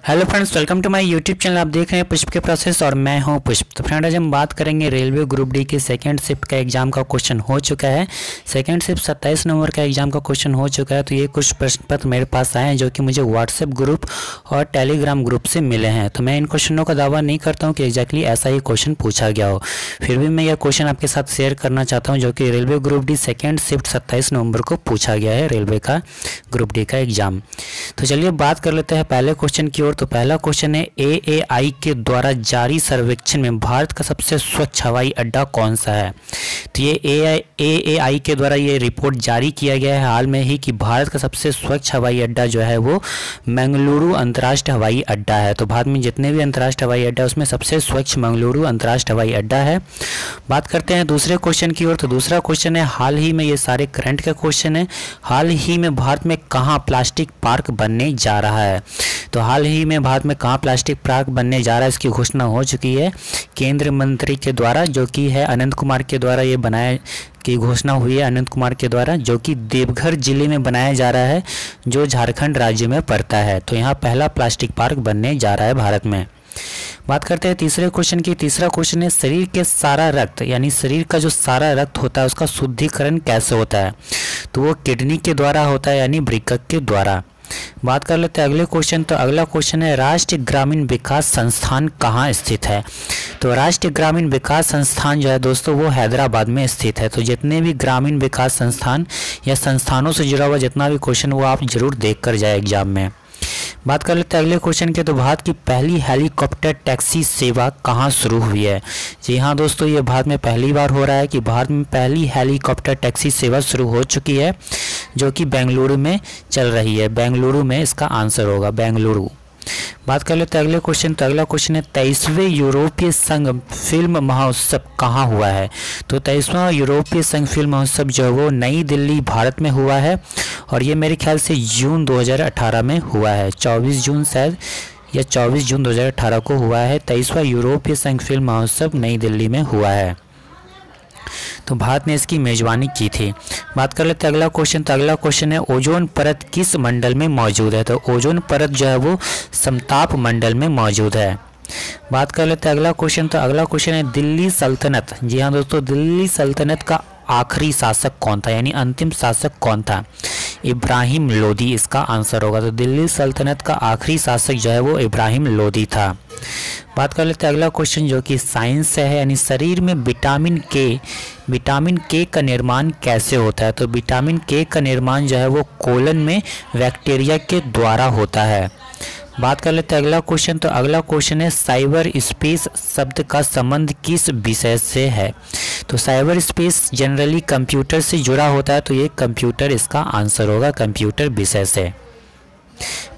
Hello friends, welcome to my YouTube channel. आप देख रहे हैं पुष्प के प्रोसेस और मैं हूं पुष्प। तो फ्रेंड, आज हम बात करेंगे रेलवे ग्रुप डी की सेकंड शिफ्ट का एग्जाम का क्वेश्चन हो चुका है। सेकंड शिफ्ट 27 नवंबर का एग्जाम का क्वेश्चन हो चुका है। तो ये कुछ प्रश्न पत्र मेरे पास आए हैं जो कि मुझे व्हाट्सएप ग्रुप और टेलीग्राम ग्रुप से मिले हैं। तो मैं इन क्वेश्चनों का दावा नहीं करता हूँ कि एग्जैक्टली ऐसा ही क्वेश्चन पूछा गया हो, फिर भी मैं यह क्वेश्चन आपके साथ शेयर करना चाहता हूँ जो कि railway group D second shift 27 नवंबर को पूछा गया है, रेलवे का ग्रुप डी का एग्जाम। तो चलिए बात कर लेते हैं पहले क्वेश्चन की ओर। तो पहला क्वेश्चन है, AAI के द्वारा जारी सर्वेक्षण में भारत का सबसे स्वच्छ हवाई अड्डा कौन सा है। तो ये AAI के द्वारा ये रिपोर्ट जारी किया गया है हाल में ही कि भारत का सबसे स्वच्छ हवाई अड्डा जो है वो मंगलुरु अंतर्राष्ट्रीय हवाई अड्डा है। तो भारत में जितने भी अंतर्राष्ट्रीय हवाई अड्डा उसमें सबसे स्वच्छ मंगलुरु अंतर्राष्ट्रीय हवाई अड्डा है। बात करते हैं दूसरे क्वेश्चन की ओर। तो दूसरा क्वेश्चन है, हाल ही में, ये सारे करंट का क्वेश्चन है, हाल ही में भारत में कहाँ प्लास्टिक पार्क बनने जा रहा है। तो हाल ही में भारत में कहाँ प्लास्टिक पार्क बनने जा रहा है, इसकी घोषणा हो चुकी है केंद्रीय मंत्री के द्वारा, जो कि है अनंत कुमार के द्वारा ये बनाया की घोषणा हुई है अनंत कुमार के द्वारा, जो कि देवघर जिले में बनाया जा रहा है जो झारखंड राज्य में पड़ता है। तो यहाँ पहला प्लास्टिक पार्क बनने जा रहा है भारत में। बात करते हैं तीसरे क्वेश्चन की। तीसरा क्वेश्चन है, शरीर के सारा रक्त यानी शरीर का जो सारा रक्त होता है उसका शुद्धिकरण कैसे होता है। तो वो किडनी के द्वारा होता है यानी वृक्क के द्वारा। बात कर लेते हैं अगले क्वेश्चन। तो अगला क्वेश्चन है, राष्ट्रीय ग्रामीण विकास संस्थान कहाँ स्थित है। तो राष्ट्रीय ग्रामीण विकास संस्थान जो है दोस्तों वो हैदराबाद में स्थित है। तो जितने भी ग्रामीण विकास संस्थान या संस्थानों से जुड़ा हुआ जितना भी क्वेश्चन वो आप जरूर देख कर जाए एग्जाम में। बात कर लेते हैं अगले क्वेश्चन के। तो भारत की पहली हेलीकॉप्टर टैक्सी सेवा कहाँ शुरू हुई है। जी हाँ दोस्तों, ये भारत में पहली बार हो रहा है कि भारत में पहली हेलीकॉप्टर टैक्सी सेवा शुरू हो चुकी है जो कि बेंगलुरु में चल रही है। बेंगलुरु में इसका आंसर होगा, बेंगलुरु। बात कर लेते हैं अगले क्वेश्चन। तो अगला क्वेश्चन है, 23वें यूरोपीय संघ फिल्म महोत्सव कहाँ हुआ है। तो 23वां यूरोपीय संघ फिल्म महोत्सव जो है वो नई दिल्ली भारत में हुआ है और ये मेरे ख्याल से जून 2018 में हुआ है, 24 जून शायद या 24 जून 2018 को हुआ है। 23वां यूरोपीय संघ फिल्म महोत्सव नई दिल्ली में हुआ है। तो भारत ने इसकी मेजबानी की थी। बात कर लेते हैं अगला क्वेश्चन। तो अगला क्वेश्चन है, ओजोन परत किस मंडल में मौजूद है। तो ओजोन परत जो है वो समताप मंडल में मौजूद है। बात कर लेते हैं अगला क्वेश्चन। तो अगला क्वेश्चन है, दिल्ली सल्तनत, जी हाँ दोस्तों, दिल्ली सल्तनत का आखिरी शासक कौन था यानी अंतिम शासक कौन था। इब्राहिम लोदी इसका आंसर होगा। तो दिल्ली सल्तनत का आखिरी शासक जो है वो इब्राहिम लोदी था। बात कर लेते हैं अगला क्वेश्चन जो कि साइंस से है, यानी शरीर में विटामिन के का निर्माण कैसे होता है। तो विटामिन के का निर्माण जो है वो कोलन में बैक्टीरिया के द्वारा होता है। बात कर लेते हैं अगला क्वेश्चन। तो अगला क्वेश्चन है, साइबर स्पेस शब्द का संबंध किस विषय से है। तो साइबर स्पेस जनरली कंप्यूटर से जुड़ा होता है, तो ये कंप्यूटर इसका आंसर होगा, कंप्यूटर विषय से।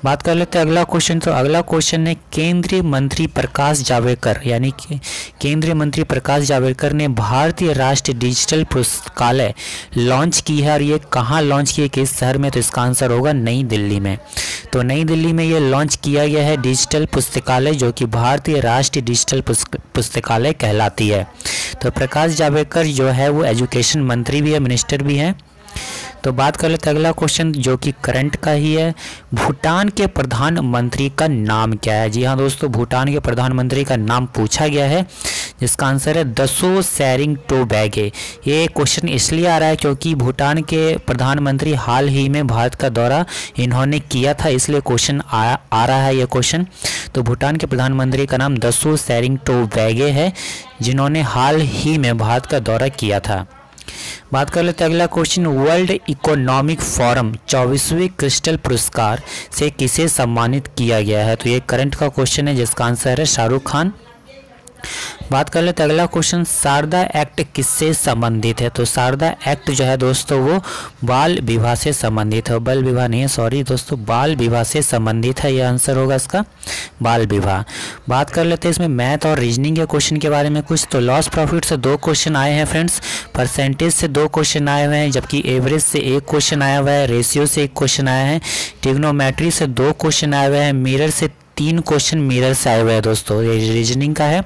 बात कर लेते हैं अगला क्वेश्चन। तो अगला क्वेश्चन है, केंद्रीय मंत्री प्रकाश जावड़ेकर यानी कि केंद्रीय मंत्री प्रकाश जावड़ेकर ने भारतीय राष्ट्रीय डिजिटल पुस्तकालय लॉन्च की है और ये कहाँ लॉन्च की है, किस शहर में। तो इसका आंसर होगा नई दिल्ली में। तो नई दिल्ली में ये लॉन्च किया गया है डिजिटल पुस्तकालय जो कि भारतीय राष्ट्रीय डिजिटल पुस्तकालय कहलाती है। तो प्रकाश जावड़ेकर जो है वो एजुकेशन मंत्री भी है, मिनिस्टर भी हैं। तो बात कर लेते हैं अगला क्वेश्चन जो कि करंट का ही है, भूटान के प्रधानमंत्री का नाम क्या है। जी हाँ दोस्तों, भूटान के प्रधानमंत्री का नाम पूछा गया है जिसका आंसर है दसो सेरिंग टोबैगे। ये क्वेश्चन इसलिए आ रहा है क्योंकि भूटान के प्रधानमंत्री हाल ही में भारत का दौरा इन्होंने किया था, इसलिए क्वेश्चन आ रहा है ये क्वेश्चन। तो भूटान के प्रधानमंत्री का नाम दसो सेरिंग टोबैगे है जिन्होंने हाल ही में भारत का दौरा किया था। बात कर लेते हैं अगला क्वेश्चन, वर्ल्ड इकोनॉमिक फोरम 24वें क्रिस्टल पुरस्कार से किसे सम्मानित किया गया है। तो ये करंट का क्वेश्चन है जिसका आंसर है शाहरुख खान। बात कर लेते हैं अगला क्वेश्चन, शारदा एक्ट किससे संबंधित है। तो शारदा एक्ट जो है दोस्तों वो बाल विवाह से संबंधित है, बाल विवाह नहीं है, सॉरी दोस्तों, बाल विवाह से संबंधित है, यह आंसर होगा इसका, बाल विवाह। बात कर लेते हैं इसमें मैथ और रीजनिंग के क्वेश्चन के बारे में कुछ। तो लॉस प्रॉफिट से 2 क्वेश्चन आए हैं फ्रेंड्स, परसेंटेज से 2 क्वेश्चन आए हुए हैं, जबकि एवरेज से 1 क्वेश्चन आया हुआ है, रेशियो से 1 क्वेश्चन आया है, ट्रिग्नोमेट्री से 2 क्वेश्चन आए हुए हैं, मिरर से 3 क्वेश्चन मिरर से आए हुए हैं दोस्तों, ये रीजनिंग का है।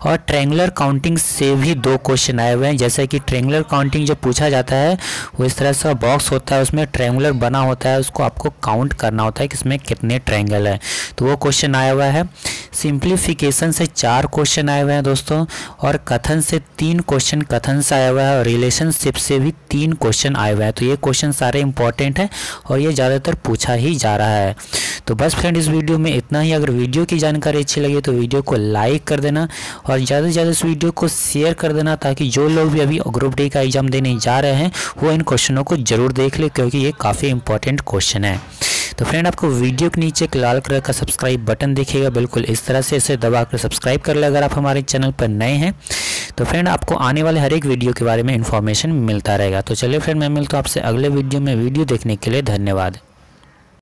और ट्रायंगुलर काउंटिंग से भी 2 क्वेश्चन आए हुए हैं। जैसे कि ट्रायंगुलर काउंटिंग जो पूछा जाता है वो इस तरह से बॉक्स होता है, उसमें ट्रायंगुलर बना होता है, उसको आपको काउंट करना होता है कि इसमें कितने ट्रायंगल है, तो वो क्वेश्चन आया हुआ है। सिंप्लीफिकेशन से 4 क्वेश्चन आए हुए हैं दोस्तों, और कथन से 3 क्वेश्चन कथन से आया हुआ है, और रिलेशनशिप से भी 3 क्वेश्चन आए हुए हैं। तो ये क्वेश्चन सारे इंपॉर्टेंट है और ये ज़्यादातर पूछा ही जा रहा है। तो बस फ्रेंड इस वीडियो में इतना ही। अगर वीडियो की जानकारी अच्छी लगी तो वीडियो को लाइक कर देना और ज़्यादा से ज़्यादा इस वीडियो को शेयर कर देना, ताकि जो लोग भी अभी ग्रुप डी का एग्ज़ाम देने जा रहे हैं वो इन क्वेश्चनों को ज़रूर देख ले, क्योंकि ये काफ़ी इंपॉर्टेंट क्वेश्चन है। तो फ्रेंड आपको वीडियो के नीचे एक लाल कलर का सब्सक्राइब बटन दिखेगा, बिल्कुल इस तरह से इसे दबा कर सब्सक्राइब कर ले अगर आप हमारे चैनल पर नए हैं। तो फ्रेंड आपको आने वाले हर एक वीडियो के बारे में इन्फॉर्मेशन मिलता रहेगा। तो चलिए फ्रेंड मैं मिलता हूँ आपसे अगले वीडियो में। वीडियो देखने के लिए धन्यवाद।